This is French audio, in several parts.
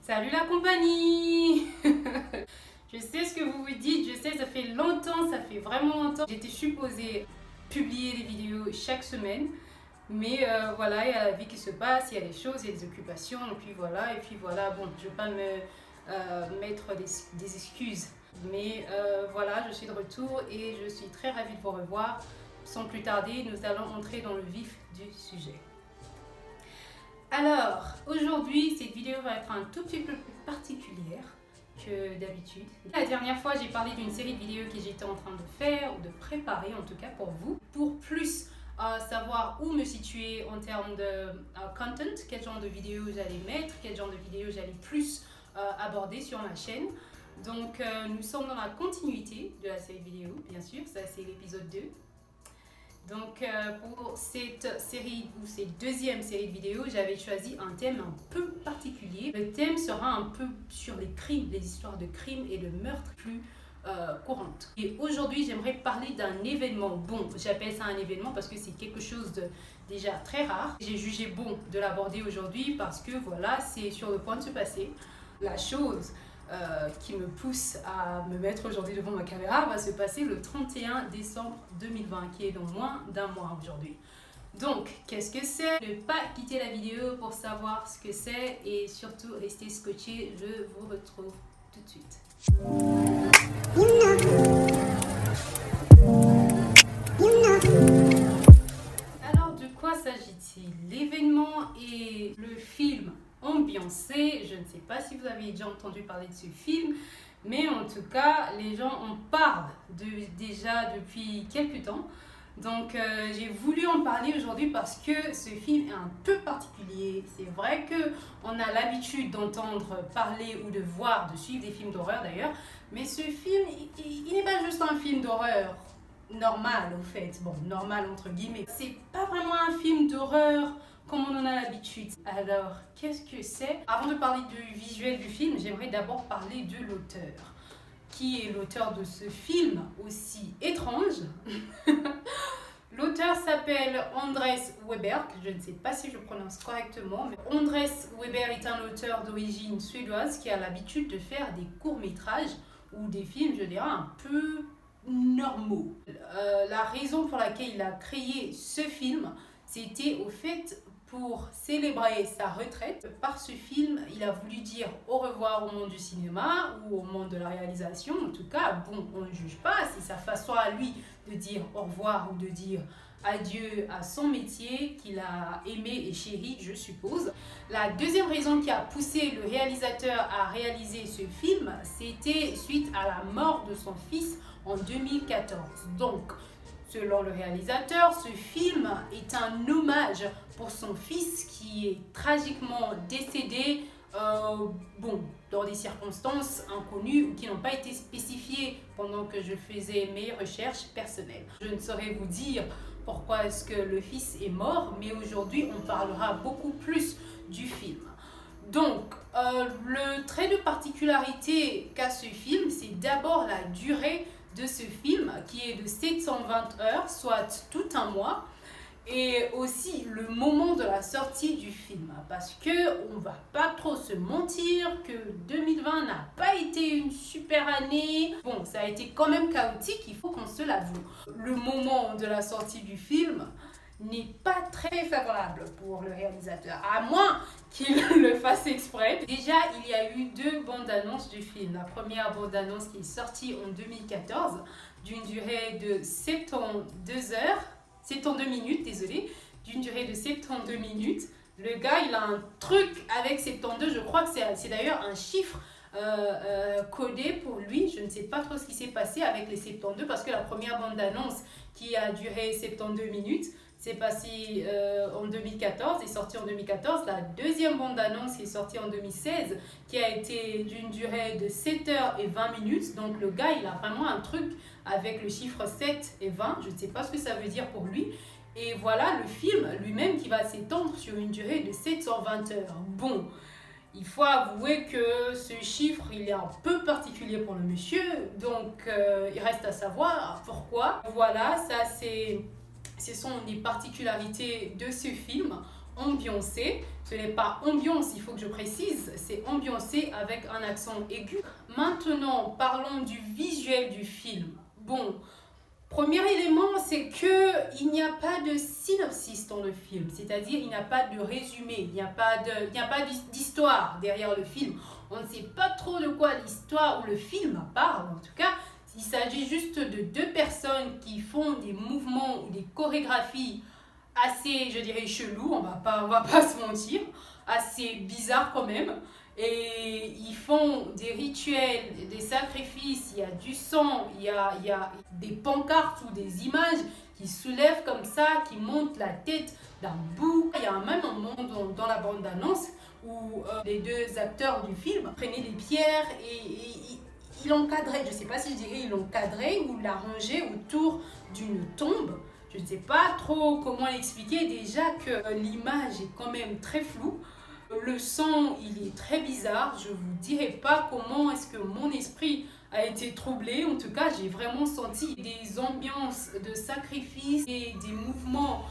Salut la compagnie. Je sais ce que vous vous dites, je sais, ça fait longtemps, ça fait vraiment longtemps. J'étais supposée publier des vidéos chaque semaine, mais voilà, il y a la vie qui se passe, il y a des choses, il y a des occupations, et puis voilà, bon, je ne vais pas me mettre des excuses, mais voilà, je suis de retour et je suis très ravie de vous revoir. Sans plus tarder, nous allons entrer dans le vif du sujet. Alors, aujourd'hui, cette vidéo va être un tout petit peu plus particulière que d'habitude. La dernière fois, j'ai parlé d'une série de vidéos que j'étais en train de faire, ou de préparer en tout cas pour vous, pour plus savoir où me situer en termes de content, quel genre de vidéos j'allais mettre, quel genre de vidéos j'allais plus aborder sur ma chaîne. Donc, nous sommes dans la continuité de la série vidéo, bien sûr, ça c'est l'épisode 2. Donc pour cette série ou cette deuxième série de vidéos, j'avais choisi un thème un peu particulier. Le thème sera un peu sur les crimes, les histoires de crimes et de meurtres plus courantes. Et aujourd'hui, j'aimerais parler d'un événement. Bon, j'appelle ça un événement parce que c'est quelque chose de déjà très rare. J'ai jugé bon de l'aborder aujourd'hui parce que voilà, c'est sur le point de se passer. La chose qui me pousse à me mettre aujourd'hui devant ma caméra va se passer le 31 décembre 2020, qui est dans moins d'un mois aujourd'hui. Donc, qu'est-ce que c'est? Ne pas quitter la vidéo pour savoir ce que c'est et surtout rester scotché. Je vous retrouve tout de suite. Alors, de quoi s'agit-il? L'événement et le film ambiancé. Je ne sais pas si vous avez déjà entendu parler de ce film, mais en tout cas, les gens en parlent déjà depuis quelques temps. Donc, j'ai voulu en parler aujourd'hui parce que ce film est un peu particulier. C'est vrai qu'on a l'habitude d'entendre parler ou de voir, de suivre des films d'horreur d'ailleurs, mais ce film, il n'est pas juste un film d'horreur normal, au fait. Bon, normal entre guillemets. C'est pas vraiment un film d'horreur comme on en a l'habitude. Alors, qu'est-ce que c'est? Avant de parler du visuel du film, j'aimerais d'abord parler de l'auteur. Qui est l'auteur de ce film aussi étrange? L'auteur s'appelle Andrés Weberg, je ne sais pas si je prononce correctement, mais Andrés Weberg est un auteur d'origine suédoise qui a l'habitude de faire des courts-métrages ou des films, je dirais, un peu normaux. La raison pour laquelle il a créé ce film, c'était au fait pour célébrer sa retraite. Par ce film, il a voulu dire au revoir au monde du cinéma ou au monde de la réalisation. En tout cas, bon, on ne juge pas, c'est sa façon à lui de dire au revoir ou de dire adieu à son métier qu'il a aimé et chéri, je suppose. La deuxième raison qui a poussé le réalisateur à réaliser ce film, c'était suite à la mort de son fils en 2014. Donc, selon le réalisateur, ce film est un hommage pour son fils qui est tragiquement décédé dans des circonstances inconnues ou qui n'ont pas été spécifiées pendant que je faisais mes recherches personnelles. Je ne saurais vous dire pourquoi est-ce que le fils est mort, mais aujourd'hui on parlera beaucoup plus du film. Donc, le trait de particularité qu'a ce film, c'est d'abord la durée de ce film qui est de 720 heures, soit tout un mois, et aussi le moment de la sortie du film, parce que on va pas trop se mentir que 2020 n'a pas été une super année. Bon, ça a été quand même chaotique, il faut qu'on se l'avoue. Le moment de la sortie du film n'est pas très favorable pour le réalisateur, à moins qu'il le fasse exprès. Déjà, il y a eu 2 bandes annonces du film. La première bande annonce qui est sortie en 2014, d'une durée de 72 minutes, désolé, d'une durée de 72 minutes. Le gars, il a un truc avec 72, je crois que c'est d'ailleurs un chiffre codé pour lui. Je ne sais pas trop ce qui s'est passé avec les 72 parce que la première bande annonce qui a duré 72 minutes, c'est passé en 2014, est sorti en 2014. La deuxième bande-annonce qui est sortie en 2016, qui a été d'une durée de 7 heures et 20 minutes. Donc le gars, il a vraiment un truc avec le chiffre 7 et 20. Je ne sais pas ce que ça veut dire pour lui. Et voilà le film lui-même qui va s'étendre sur une durée de 720 heures. Bon, il faut avouer que ce chiffre, il est un peu particulier pour le monsieur. Donc il reste à savoir pourquoi. Voilà, ça c'est... Ce sont les particularités de ce film. ambiancé. Ce n'est pas ambiance, il faut que je précise, c'est ambiancé avec un accent aigu. Maintenant, parlons du visuel du film. Bon, premier élément, c'est qu'il n'y a pas de synopsis dans le film, c'est-à-dire il n'y a pas de résumé, il n'y a pas d'histoire derrière le film. On ne sait pas trop de quoi l'histoire ou le film parle, en tout cas. Il s'agit juste de deux personnes qui font des mouvements ou des chorégraphies assez, je dirais, chelous, on va pas se mentir, assez bizarres quand même. Et ils font des rituels, des sacrifices, il y a du sang, il y a des pancartes ou des images qui soulèvent comme ça, qui montent la tête d'un bouc. Il y a même un moment dans la bande-annonce où les deux acteurs du film prenaient des pierres et il l'encadrait, je ne sais pas si je dirais il l'encadrait ou l'arrangeait autour d'une tombe. Je ne sais pas trop comment l'expliquer, déjà que l'image est quand même très floue. Le son, il est très bizarre. Je ne vous dirai pas comment est-ce que mon esprit a été troublé. En tout cas, j'ai vraiment senti des ambiances de sacrifice et des mouvements,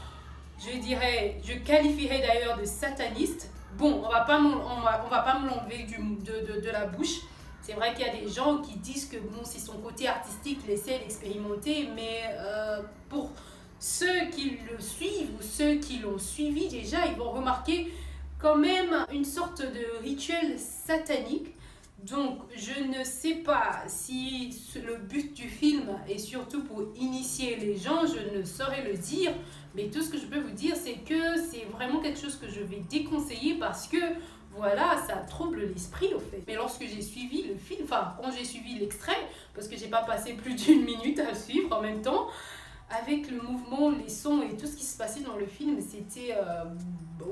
je qualifierais d'ailleurs de satanistes. Bon, on va pas me l'enlever de la bouche. C'est vrai qu'il y a des gens qui disent que bon, c'est son côté artistique, il essaie d'expérimenter, mais pour ceux qui le suivent ou ceux qui l'ont suivi déjà, ils vont remarquer quand même une sorte de rituel satanique. Donc, je ne sais pas si le but du film est surtout pour initier les gens, je ne saurais le dire. Mais tout ce que je peux vous dire, c'est que c'est vraiment quelque chose que je vais déconseiller parce que, voilà, ça trouble l'esprit au fait. Mais lorsque j'ai suivi le film, enfin, quand j'ai suivi l'extrait, parce que j'ai pas passé plus d'une minute à le suivre en même temps, avec le mouvement, les sons et tout ce qui se passait dans le film, c'était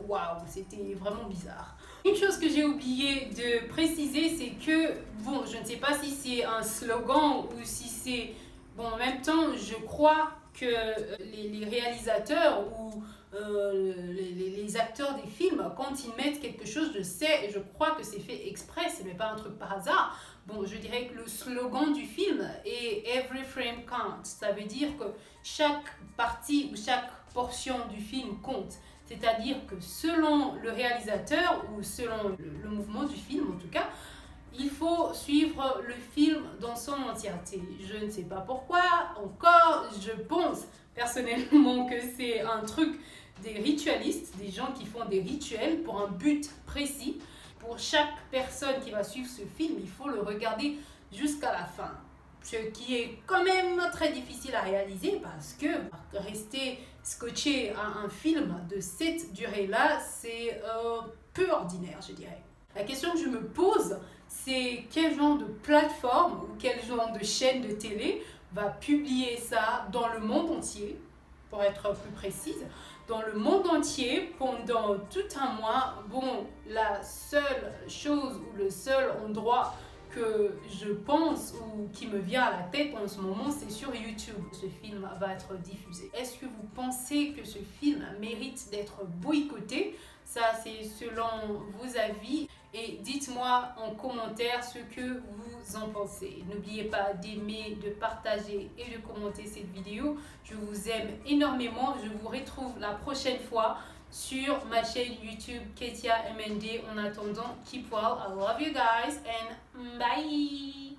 waouh, c'était vraiment bizarre. Une chose que j'ai oublié de préciser, c'est que, bon, je ne sais pas si c'est un slogan ou si c'est... Bon, en même temps, je crois que les réalisateurs ou les acteurs des films, quand ils mettent quelque chose, je crois que c'est fait exprès, ce n'est pas un truc par hasard. Bon, je dirais que le slogan du film est Every frame counts. Ça veut dire que chaque partie ou chaque portion du film compte. C'est-à-dire que selon le réalisateur ou selon le mouvement du film en tout cas, il faut suivre le film dans son entièreté. Je ne sais pas pourquoi, encore, je pense personnellement que c'est un truc des ritualistes, des gens qui font des rituels pour un but précis. Pour chaque personne qui va suivre ce film, il faut le regarder jusqu'à la fin. Ce qui est quand même très difficile à réaliser parce que rester scotché à un film de cette durée-là, c'est peu ordinaire, je dirais. La question que je me pose, c'est quel genre de plateforme ou quel genre de chaîne de télé va publier ça dans le monde entier, pour être plus précise, dans le monde entier pendant tout un mois. Bon, la seule chose ou le seul endroit que je pense ou qui me vient à la tête en ce moment, c'est sur YouTube. Ce film va être diffusé. Est-ce que vous pensez que ce film mérite d'être boycotté? Ça, c'est selon vos avis. Et dites-moi en commentaire ce que vous en pensez. N'oubliez pas d'aimer, de partager et de commenter cette vidéo. Je vous aime énormément. Je vous retrouve la prochaine fois sur ma chaîne YouTube Ketia MND. En attendant, keep well. I love you guys and bye!